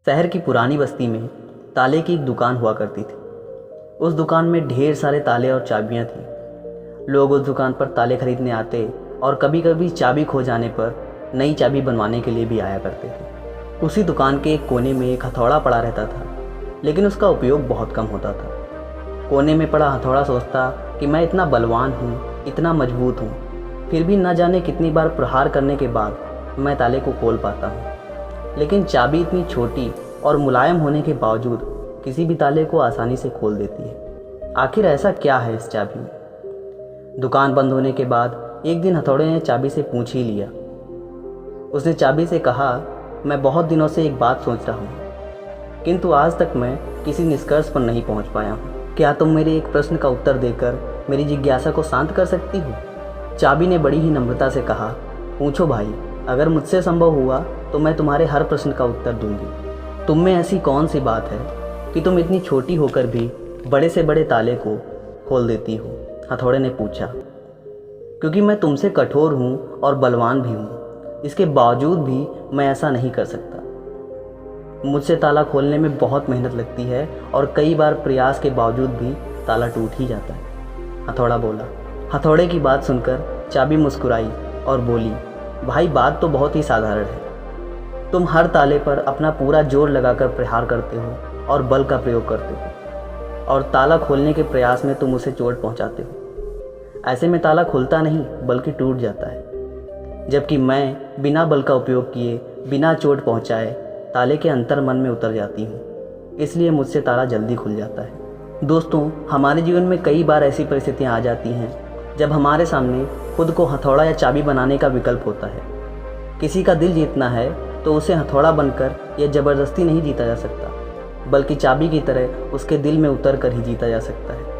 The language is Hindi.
शहर की पुरानी बस्ती में ताले की एक दुकान हुआ करती थी। उस दुकान में ढेर सारे ताले और चाबियां थीं। लोग उस दुकान पर ताले खरीदने आते और कभी कभी चाबी खो जाने पर नई चाबी बनवाने के लिए भी आया करते थे। उसी दुकान के एक कोने में एक हथौड़ा पड़ा रहता था, लेकिन उसका उपयोग बहुत कम होता था। कोने में पड़ा हथौड़ा सोचता कि मैं इतना बलवान हूँ, इतना मजबूत हूँ, फिर भी न जाने कितनी बार प्रहार करने के बाद मैं ताले को खोल पाता हूँ। लेकिन चाबी इतनी छोटी और मुलायम होने के बावजूद किसी भी ताले को आसानी से खोल देती है। आखिर ऐसा क्या है इस चाबी में? दुकान बंद होने के बाद एक दिन हथौड़े ने चाबी से पूछ ही लिया। उसने चाबी से कहा, मैं बहुत दिनों से एक बात सोच रहा हूँ, किंतु आज तक मैं किसी निष्कर्ष पर नहीं पहुँच पाया हूँ। क्या तुम मेरे एक प्रश्न का उत्तर देकर मेरी जिज्ञासा को शांत कर सकती हो? चाबी ने बड़ी ही नम्रता से कहा, पूछो भाई, अगर मुझसे संभव हुआ तो मैं तुम्हारे हर प्रश्न का उत्तर दूंगी। तुम में ऐसी कौन सी बात है कि तुम इतनी छोटी होकर भी बड़े से बड़े ताले को खोल देती हो? हथौड़े ने पूछा। क्योंकि मैं तुमसे कठोर हूँ और बलवान भी हूँ, इसके बावजूद भी मैं ऐसा नहीं कर सकता। मुझसे ताला खोलने में बहुत मेहनत लगती है और कई बार प्रयास के बावजूद भी ताला टूट ही जाता है, हथौड़ा बोला। हथौड़े की बात सुनकर चाबी मुस्कुराई और बोली, भाई बात तो बहुत ही साधारण है। तुम हर ताले पर अपना पूरा जोर लगाकर प्रहार करते हो और बल का प्रयोग करते हो, और ताला खोलने के प्रयास में तुम उसे चोट पहुंचाते हो। ऐसे में ताला खुलता नहीं बल्कि टूट जाता है, जबकि मैं बिना बल का उपयोग किए, बिना चोट पहुंचाए ताले के अंतर मन में उतर जाती हूँ। इसलिए मुझसे ताला जल्दी खुल जाता है। दोस्तों, हमारे जीवन में कई बार ऐसी परिस्थितियाँ आ जाती हैं जब हमारे सामने खुद को हथौड़ा या चाबी बनाने का विकल्प होता है। किसी का दिल जीतना है तो उसे हथौड़ा बनकर या ज़बरदस्ती नहीं जीता जा सकता, बल्कि चाबी की तरह उसके दिल में उतर कर ही जीता जा सकता है।